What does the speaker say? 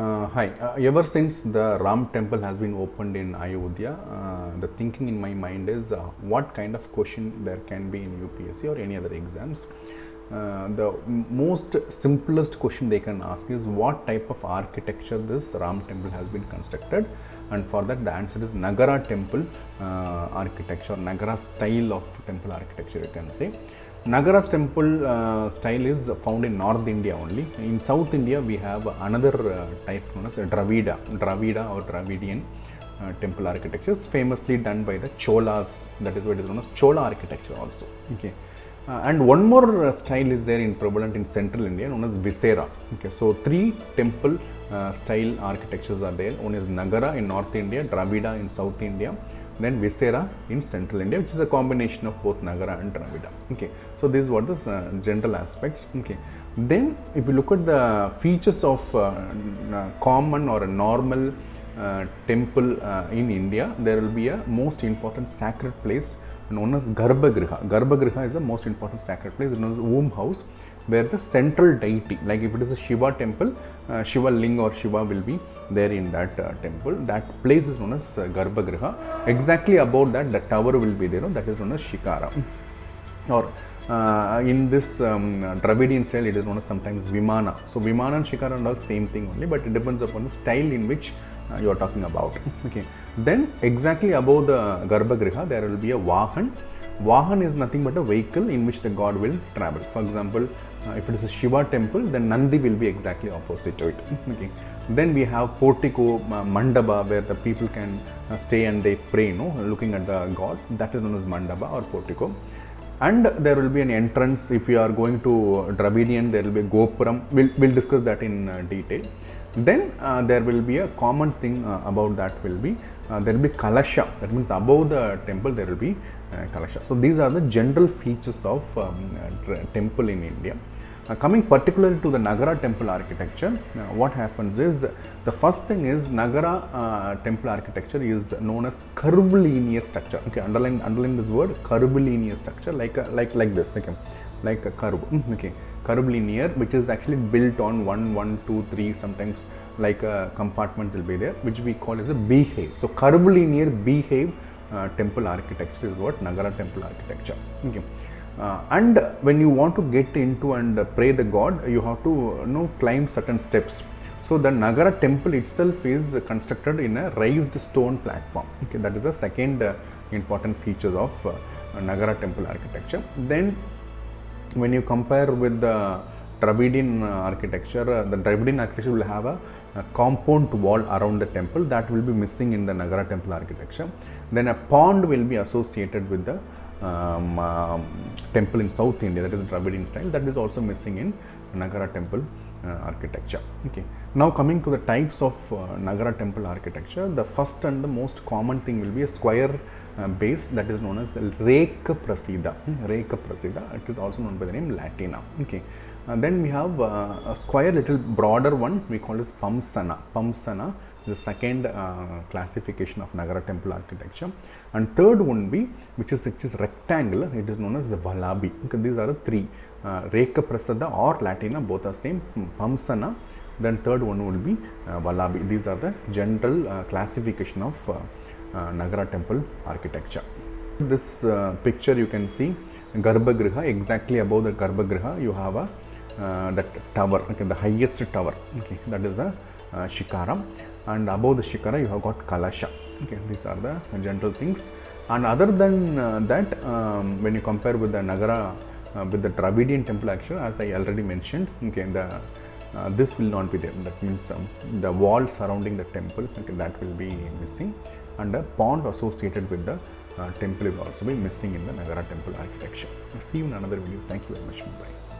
Hi. Ever since the Ram temple has been opened in Ayodhya, the thinking in my mind is what kind of question there can be in UPSC or any other exams. The most simplest question they can ask is what type of architecture this Ram temple has been constructed, and for that the answer is Nagara temple architecture, Nagara style of temple architecture you can say. Nagara's temple style is found in North India only. In South India, we have another type known as Dravida or Dravidian temple architectures, famously done by the Cholas. That is what is known as Chola architecture also. Okay. And one more style is there in prevalent in Central India known as Visera. Okay, so three temple style architectures are there. One is Nagara in North India, Dravida in South India, then Visera in Central India, which is a combination of both Nagara and Dravida. Okay, so these were the general aspects. Okay, then if you look at the features of common or a normal temple in India, there will be a most important sacred place known as Garbhagriha. Garbhagriha is the most important sacred place, known as womb house, where the central deity, like if it is a Shiva temple, Shiva Ling or Shiva will be there in that temple. That place is known as Garbhagriha. Exactly above that, the tower will be there, that is known as Shikara. Or in this Dravidian style, it is known as sometimes Vimana. So Vimana and Shikara are all same thing only, but it depends upon the style in which you are talking about. Okay. Then exactly above the Garbhagriha, there will be a Vahan. Vahan is nothing but a vehicle in which the god will travel. For example, if it is a Shiva temple, then Nandi will be exactly opposite to it. Okay. Then we have portico, mandapa, where the people can stay and they pray, looking at the god. That is known as mandapa or portico. And there will be an entrance. If you are going to Dravidian, there will be a Gopuram. We'll discuss that in detail. Then there will be a common thing about that will be there will be Kalasha. That means above the temple there will be Kalasha. So these are the general features of temple in India. Coming particularly to the Nagara temple architecture, what happens is the first thing is Nagara temple architecture is known as curvilinear structure. Okay, underline this word, curvilinear structure, like this. Okay, like a curve. Okay, curvilinear, which is actually built on 1, 1, 2, 3, sometimes like compartments will be there, which we call as a beehive. So curvilinear beehive temple architecture is what Nagara temple architecture. Okay. And when you want to get into and pray the god, you have to climb certain steps. So the Nagara temple itself is constructed in a raised stone platform. Okay, that is the second important features of Nagara temple architecture. Then when you compare with the Dravidian architecture, the Dravidian architecture will have a compound wall around the temple that will be missing in the Nagara temple architecture. Then a pond will be associated with the temple in South India, that is Dravidian style, that is also missing in Nagara temple architecture. Okay. Now coming to the types of Nagara temple architecture, the first and the most common thing will be a square base, that is known as Reka Prasida. Reka Prasida, it is also known by the name Latina. Okay. Then we have a square, little broader one, we call this Pamsana. Pamsana is the second classification of Nagara temple architecture. And third one be, which is rectangular, it is known as Valabi. Okay, these are the three. Reka Prasada or Latina, both are same. Pamsana, then third one will be Valabi. These are the general classification of Nagara temple architecture. This picture you can see Garbhagriha. Exactly above the Garbhagriha you have a that tower, okay, the highest tower. Okay, that is a Shikara, and above the Shikara you have got Kalasha. Okay, these are the general things. And other than that, when you compare with the Nagara with the Dravidian temple architecture, as I already mentioned, okay, this will not be there. That means the wall surrounding the temple, okay, that will be missing, and a pond associated with the temple will also be missing in the Nagara temple architecture. See you in another video. Thank you very much. Bye.